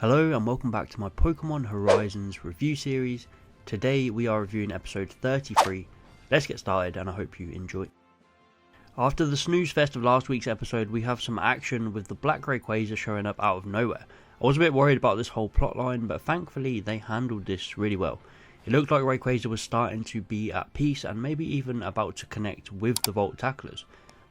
Hello and welcome back to my Pokémon Horizons review series. Today we are reviewing episode 33. Let's get started and I hope you enjoy. After the snooze fest of last week's episode, we have some action with the Black Rayquaza showing up out of nowhere. I was a bit worried about this whole plotline, but thankfully they handled this really well. It looked like Rayquaza was starting to be at peace and maybe even about to connect with the Volt Tacklers.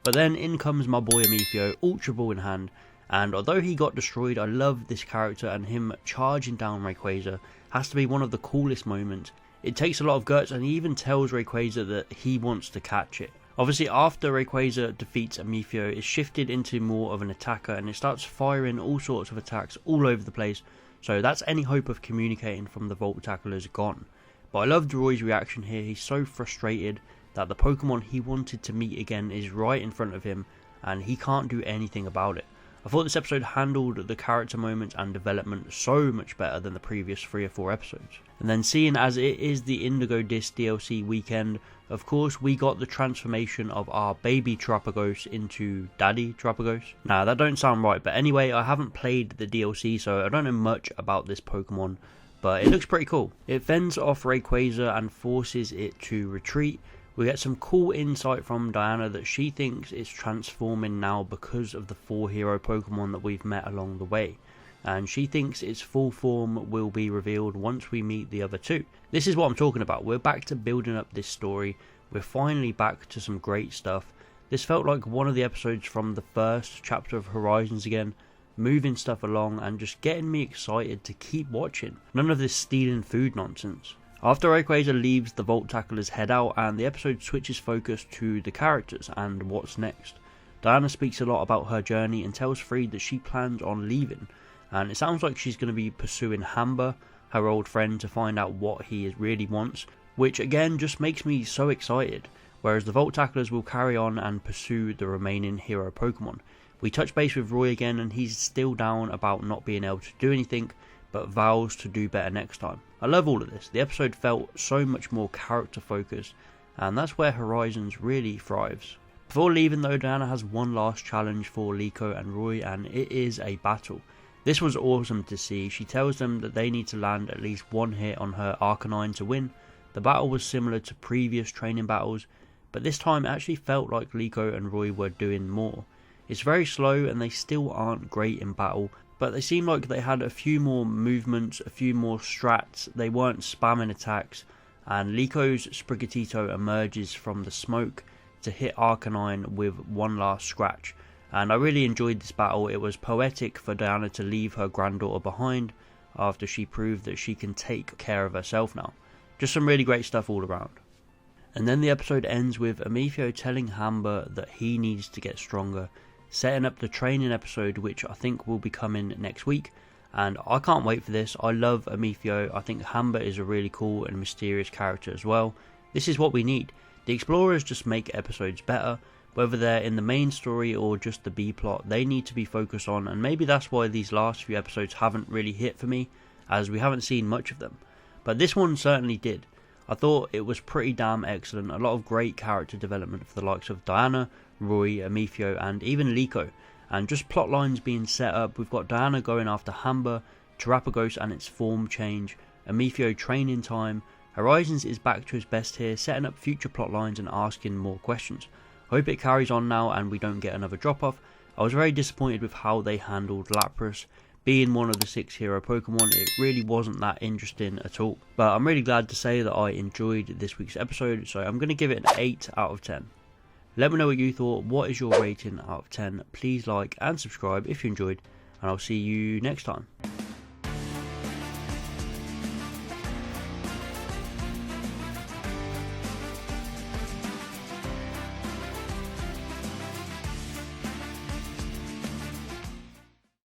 But then in comes my boy Amicio, Ultra Ball in hand, and although he got destroyed, I love this character, and him charging down Rayquaza has to be one of the coolest moments. It takes a lot of guts, and he even tells Rayquaza that he wants to catch it. Obviously after Rayquaza defeats Amicio, it's shifted into more of an attacker and it starts firing all sorts of attacks all over the place, so that's any hope of communicating from the Volt Tacklers gone. But I loved Roy's reaction here. He's so frustrated that the Pokemon he wanted to meet again is right in front of him and he can't do anything about it. I thought this episode handled the character moments and development so much better than the previous 3 or 4 episodes. And then seeing as it is the Indigo Disk DLC weekend, of course we got the transformation of our baby Terapagos into Daddy Terapagos. Now that don't sound right, but anyway, I haven't played the DLC so I don't know much about this Pokemon, but it looks pretty cool. It fends off Rayquaza and forces it to retreat. We get some cool insight from Diana that she thinks it's transforming now because of the 4 hero Pokemon that we've met along the way. And she thinks its full form will be revealed once we meet the other 2. This is what I'm talking about. We're back to building up this story. We're finally back to some great stuff. This felt like one of the episodes from the first chapter of Horizons again. Moving stuff along and just getting me excited to keep watching. None of this stealing food nonsense. After Rayquaza leaves, the Volt Tacklers head out and the episode switches focus to the characters and what's next. Diana speaks a lot about her journey and tells Freed that she plans on leaving, and it sounds like she's going to be pursuing Hamba, her old friend, to find out what he really wants, which again just makes me so excited, whereas the Volt Tacklers will carry on and pursue the remaining hero Pokemon. We touch base with Roy again and he's still down about not being able to do anything, but vows to do better next time. I love all of this. The episode felt so much more character focused, and that's where Horizons really thrives. Before leaving though, Diana has one last challenge for Liko and Roy, and it is a battle. This was awesome to see. She tells them that they need to land at least 1 hit on her Arcanine to win. The battle was similar to previous training battles, but this time it actually felt like Liko and Roy were doing more. It's very slow and they still aren't great in battle, but they seem like they had a few more movements, a few more strats. They weren't spamming attacks, and Liko's Sprigatito emerges from the smoke to hit Arcanine with one last scratch. And I really enjoyed this battle. It was poetic for Diana to leave her granddaughter behind after she proved that she can take care of herself now. Just some really great stuff all around. And then the episode ends with Amicio telling Hamba that he needs to get stronger, setting up the training episode, which I think will be coming next week, and I can't wait for this. I love Amicio. I think Hamba is a really cool and mysterious character as well. This is what we need. The explorers just make episodes better, whether they're in the main story or just the B plot. They need to be focused on, and maybe that's why these last few episodes haven't really hit for me, as we haven't seen much of them, but this one certainly did. I thought it was pretty damn excellent. A lot of great character development for the likes of Diana, Roy, Amicio and even Liko, and just plot lines being set up. We've got Diana going after Hamba, Terapagos and its form change, Amicio training time. Horizons is back to its best here, setting up future plot lines and asking more questions. Hope it carries on now and we don't get another drop off. I was very disappointed with how they handled Lapras. Being one of the 6 hero Pokemon, it really wasn't that interesting at all. But I'm really glad to say that I enjoyed this week's episode, so I'm going to give it an 8 out of 10. Let me know what you thought. What is your rating out of 10? Please like and subscribe if you enjoyed, and I'll see you next time.